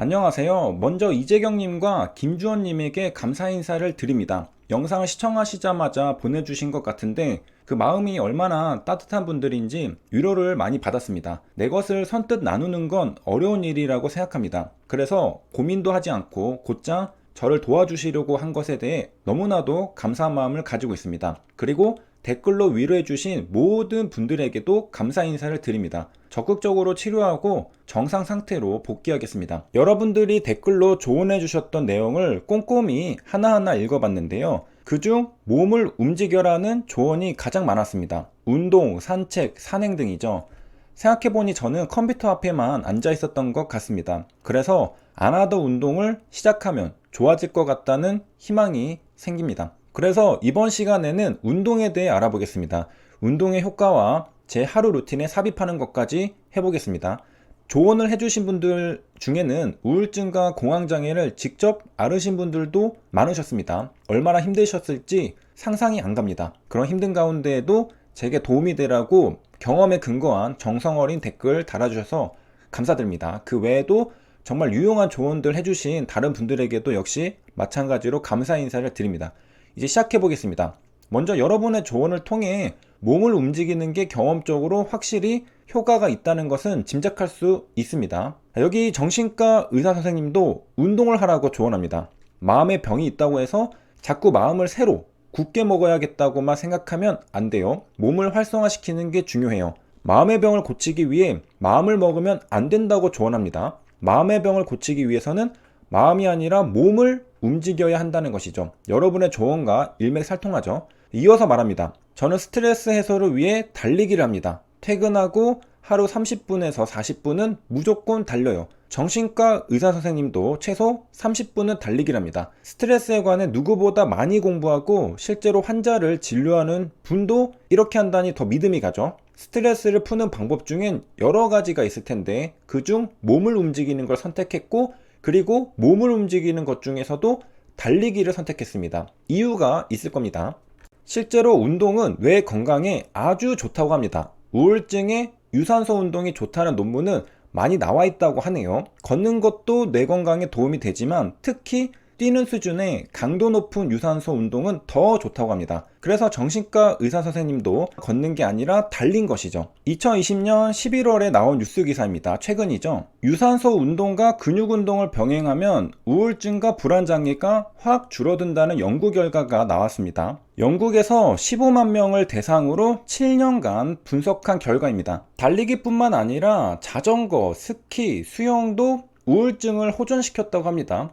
안녕하세요. 먼저 이재경님과 김주원님에게 감사 인사를 드립니다. 영상을 시청하시자마자 보내주신 것 같은데 그 마음이 얼마나 따뜻한 분들인지 위로를 많이 받았습니다. 내 것을 선뜻 나누는 건 어려운 일이라고 생각합니다. 그래서 고민도 하지 않고 곧장 저를 도와주시려고 한 것에 대해 너무나도 감사한 마음을 가지고 있습니다. 그리고 댓글로 위로해주신 모든 분들에게도 감사 인사를 드립니다. 적극적으로 치료하고 정상 상태로 복귀하겠습니다. 여러분들이 댓글로 조언해주셨던 내용을 꼼꼼히 하나하나 읽어봤는데요. 그중 몸을 움직여라는 조언이 가장 많았습니다. 운동, 산책, 산행 등이죠. 생각해보니 저는 컴퓨터 앞에만 앉아 있었던 것 같습니다. 그래서 안 하던 운동을 시작하면 좋아질 것 같다는 희망이 생깁니다. 그래서 이번 시간에는 운동에 대해 알아보겠습니다. 운동의 효과와 제 하루 루틴에 삽입하는 것까지 해보겠습니다. 조언을 해주신 분들 중에는 우울증과 공황장애를 직접 앓으신 분들도 많으셨습니다. 얼마나 힘드셨을지 상상이 안 갑니다. 그런 힘든 가운데에도 제게 도움이 되라고 경험에 근거한 정성 어린 댓글 달아주셔서 감사드립니다. 그 외에도 정말 유용한 조언들 해주신 다른 분들에게도 역시 마찬가지로 감사 인사를 드립니다. 이제 시작해 보겠습니다. 먼저 여러분의 조언을 통해 몸을 움직이는 게 경험적으로 확실히 효과가 있다는 것은 짐작할 수 있습니다. 여기 정신과 의사 선생님도 운동을 하라고 조언합니다. 마음에 병이 있다고 해서 자꾸 마음을 새로 굳게 먹어야겠다고만 생각하면 안 돼요. 몸을 활성화시키는 게 중요해요. 마음의 병을 고치기 위해 마음을 먹으면 안 된다고 조언합니다. 마음의 병을 고치기 위해서는 마음이 아니라 몸을 움직여야 한다는 것이죠. 여러분의 조언과 일맥살통하죠. 이어서 말합니다. 저는 스트레스 해소를 위해 달리기를 합니다. 퇴근하고 하루 30분에서 40분은 무조건 달려요. 정신과 의사 선생님도 최소 30분은 달리기를 합니다. 스트레스에 관해 누구보다 많이 공부하고 실제로 환자를 진료하는 분도 이렇게 한다니 더 믿음이 가죠. 스트레스를 푸는 방법 중엔 여러 가지가 있을 텐데 그중 몸을 움직이는 걸 선택했고 그리고 몸을 움직이는 것 중에서도 달리기를 선택했습니다. 이유가 있을 겁니다. 실제로 운동은 뇌 건강에 아주 좋다고 합니다. 우울증에 유산소 운동이 좋다는 논문은 많이 나와 있다고 하네요. 걷는 것도 뇌 건강에 도움이 되지만 특히 뛰는 수준의 강도 높은 유산소 운동은 더 좋다고 합니다. 그래서 정신과 의사 선생님도 걷는 게 아니라 달린 것이죠. 2020년 11월에 나온 뉴스 기사입니다. 최근이죠. 유산소 운동과 근육 운동을 병행하면 우울증과 불안 장애가 확 줄어든다는 연구 결과가 나왔습니다. 영국에서 15만 명을 대상으로 7년간 분석한 결과입니다. 달리기뿐만 아니라 자전거, 스키, 수영도 우울증을 호전시켰다고 합니다.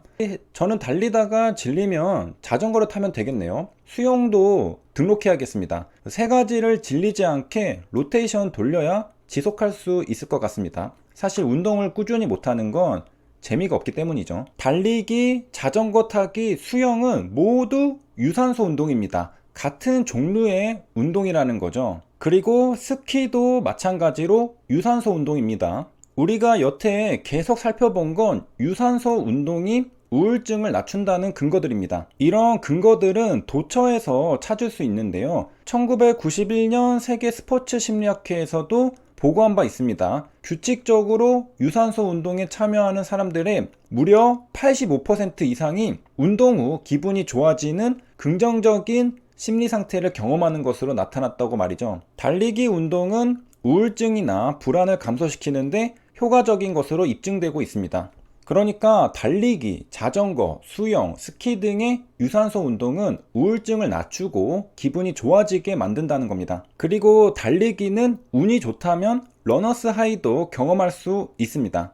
저는 달리다가 질리면 자전거를 타면 되겠네요. 수영도 등록해야겠습니다. 세 가지를 질리지 않게 로테이션 돌려야 지속할 수 있을 것 같습니다. 사실 운동을 꾸준히 못하는 건 재미가 없기 때문이죠. 달리기, 자전거 타기, 수영은 모두 유산소 운동입니다. 같은 종류의 운동이라는 거죠. 그리고 스키도 마찬가지로 유산소 운동입니다. 우리가 여태 계속 살펴본 건 유산소 운동이 우울증을 낮춘다는 근거들입니다. 이런 근거들은 도처에서 찾을 수 있는데요. 1991년 세계 스포츠 심리학회에서도 보고한 바 있습니다. 규칙적으로 유산소 운동에 참여하는 사람들의 무려 85% 이상이 운동 후 기분이 좋아지는 긍정적인 심리 상태를 경험하는 것으로 나타났다고 말이죠. 달리기 운동은 우울증이나 불안을 감소시키는데 효과적인 것으로 입증되고 있습니다. 그러니까 달리기, 자전거, 수영, 스키 등의 유산소 운동은 우울증을 낮추고 기분이 좋아지게 만든다는 겁니다. 그리고 달리기는 운이 좋다면 러너스 하이도 경험할 수 있습니다.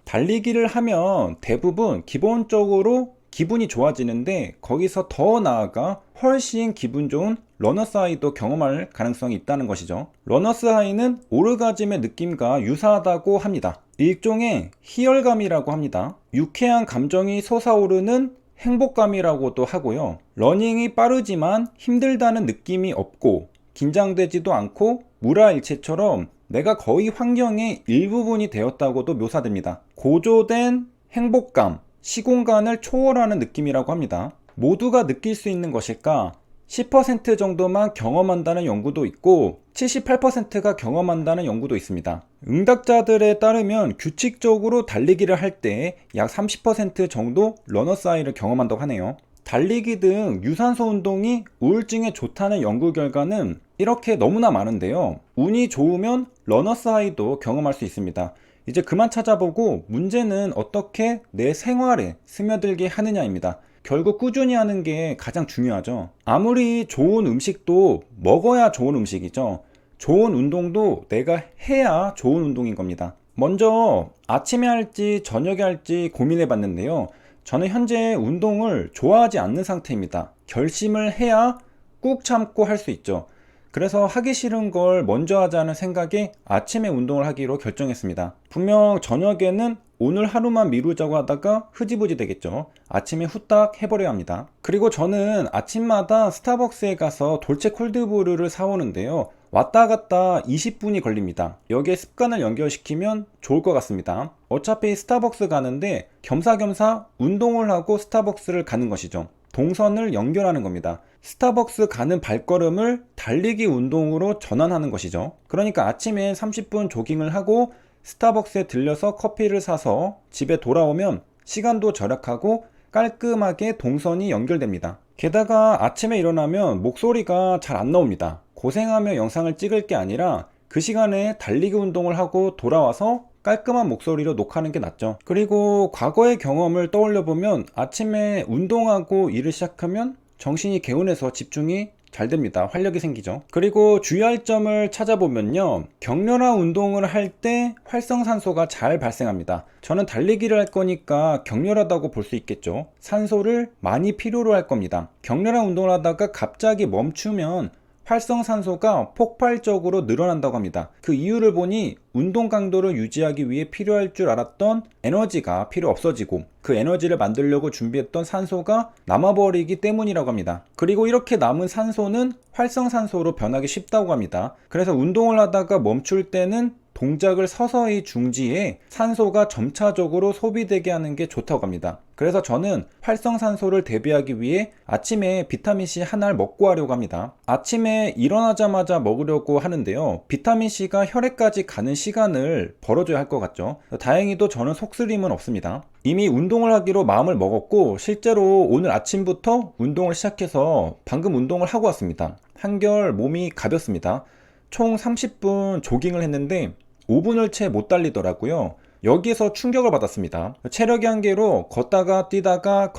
달리기를 하면 대부분 기본적으로 기분이 좋아지는데 거기서 더 나아가 훨씬 기분 좋은 러너스 하이도 경험할 가능성이 있다는 것이죠. 러너스 하이는 오르가즘의 느낌과 유사하다고 합니다. 일종의 희열감이라고 합니다. 유쾌한 감정이 솟아오르는 행복감이라고도 하고요. 러닝이 빠르지만 힘들다는 느낌이 없고 긴장되지도 않고 무라일체처럼 내가 거의 환경의 일부분이 되었다고도 묘사됩니다. 고조된 행복감, 시공간을 초월하는 느낌이라고 합니다. 모두가 느낄 수 있는 것일까? 10% 정도만 경험한다는 연구도 있고 78%가 경험한다는 연구도 있습니다. 응답자들에 따르면 규칙적으로 달리기를 할 때 약 30% 정도 러너스 하이를 경험한다고 하네요. 달리기 등 유산소 운동이 우울증에 좋다는 연구 결과는 이렇게 너무나 많은데요. 운이 좋으면 러너스 하이도 경험할 수 있습니다. 이제 그만 찾아보고 문제는 어떻게 내 생활에 스며들게 하느냐입니다. 결국 꾸준히 하는 게 가장 중요하죠. 아무리 좋은 음식도 먹어야 좋은 음식이죠. 좋은 운동도 내가 해야 좋은 운동인 겁니다. 먼저 아침에 할지 저녁에 할지 고민해 봤는데요. 저는 현재 운동을 좋아하지 않는 상태입니다. 결심을 해야 꾹 참고 할 수 있죠. 그래서 하기 싫은 걸 먼저 하자는 생각에 아침에 운동을 하기로 결정했습니다. 분명 저녁에는 오늘 하루만 미루자고 하다가 흐지부지 되겠죠. 아침에 후딱 해버려야 합니다. 그리고 저는 아침마다 스타벅스에 가서 돌체 콜드브루를 사오는데요. 왔다 갔다 20분이 걸립니다. 여기에 습관을 연결시키면 좋을 것 같습니다. 어차피 스타벅스 가는데 겸사겸사 운동을 하고 스타벅스를 가는 것이죠. 동선을 연결하는 겁니다. 스타벅스 가는 발걸음을 달리기 운동으로 전환하는 것이죠. 그러니까 아침에 30분 조깅을 하고 스타벅스에 들려서 커피를 사서 집에 돌아오면 시간도 절약하고 깔끔하게 동선이 연결됩니다. 게다가 아침에 일어나면 목소리가 잘 안 나옵니다. 고생하며 영상을 찍을 게 아니라 그 시간에 달리기 운동을 하고 돌아와서 깔끔한 목소리로 녹화하는 게 낫죠. 그리고 과거의 경험을 떠올려 보면 아침에 운동하고 일을 시작하면 정신이 개운해서 집중이 잘 됩니다. 활력이 생기죠. 그리고 주의할 점을 찾아보면요. 격렬한 운동을 할 때 활성산소가 잘 발생합니다. 저는 달리기를 할 거니까 격렬하다고 볼 수 있겠죠. 산소를 많이 필요로 할 겁니다. 격렬한 운동을 하다가 갑자기 멈추면 활성산소가 폭발적으로 늘어난다고 합니다. 그 이유를 보니 운동 강도를 유지하기 위해 필요할 줄 알았던 에너지가 필요 없어지고 그 에너지를 만들려고 준비했던 산소가 남아버리기 때문이라고 합니다. 그리고 이렇게 남은 산소는 활성산소로 변하기 쉽다고 합니다. 그래서 운동을 하다가 멈출 때는 동작을 서서히 중지해 산소가 점차적으로 소비되게 하는 게 좋다고 합니다. 그래서 저는 활성산소를 대비하기 위해 아침에 비타민C 하나를 먹고 하려고 합니다. 아침에 일어나자마자 먹으려고 하는데요. 비타민C가 혈액까지 가는 시간을 벌어줘야 할 것 같죠. 다행히도 저는 속쓰림은 없습니다. 이미 운동을 하기로 마음을 먹었고 실제로 오늘 아침부터 운동을 시작해서 방금 운동을 하고 왔습니다. 한결 몸이 가볍습니다. 총 30분 조깅을 했는데 5분을 채 못 달리더라고요. 여기에서 충격을 받았습니다. 체력의 한계로 걷다가 뛰다가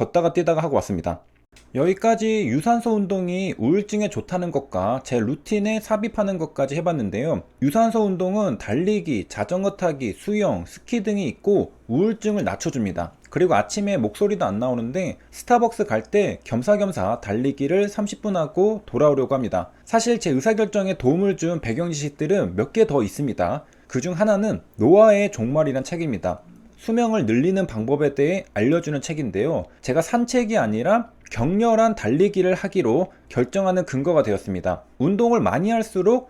하고 왔습니다. 여기까지 유산소 운동이 우울증에 좋다는 것과 제 루틴에 삽입하는 것까지 해봤는데요. 유산소 운동은 달리기, 자전거 타기, 수영, 스키 등이 있고 우울증을 낮춰줍니다. 그리고 아침에 목소리도 안 나오는데 스타벅스 갈 때 겸사겸사 달리기를 30분 하고 돌아오려고 합니다. 사실 제 의사결정에 도움을 준 배경 지식들은 몇 개 더 있습니다. 그중 하나는 노아의 종말이란 책입니다. 수명을 늘리는 방법에 대해 알려주는 책인데요. 제가 산책이 아니라 격렬한 달리기를 하기로 결정하는 근거가 되었습니다. 운동을 많이 할수록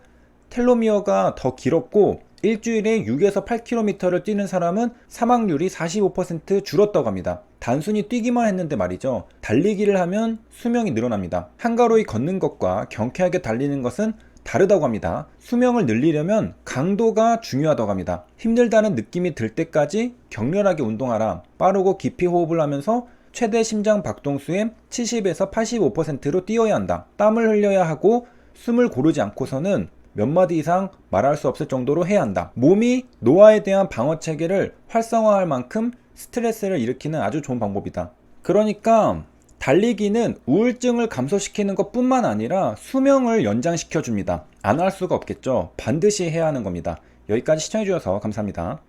텔로미어가 더 길었고 일주일에 6에서 8km를 뛰는 사람은 사망률이 45% 줄었다고 합니다. 단순히 뛰기만 했는데 말이죠. 달리기를 하면 수명이 늘어납니다. 한가로이 걷는 것과 경쾌하게 달리는 것은 다르다고 합니다. 수명을 늘리려면 강도가 중요하다고 합니다. 힘들다는 느낌이 들 때까지 격렬하게 운동하라. 빠르고 깊이 호흡을 하면서 최대 심장 박동수의 70에서 85%로 뛰어야 한다. 땀을 흘려야 하고 숨을 고르지 않고서는 몇 마디 이상 말할 수 없을 정도로 해야 한다. 몸이 노화에 대한 방어 체계를 활성화할 만큼 스트레스를 일으키는 아주 좋은 방법이다. 그러니까 달리기는 우울증을 감소시키는 것 뿐만 아니라 수명을 연장시켜 줍니다. 안 할 수가 없겠죠. 반드시 해야 하는 겁니다. 여기까지 시청해 주셔서 감사합니다.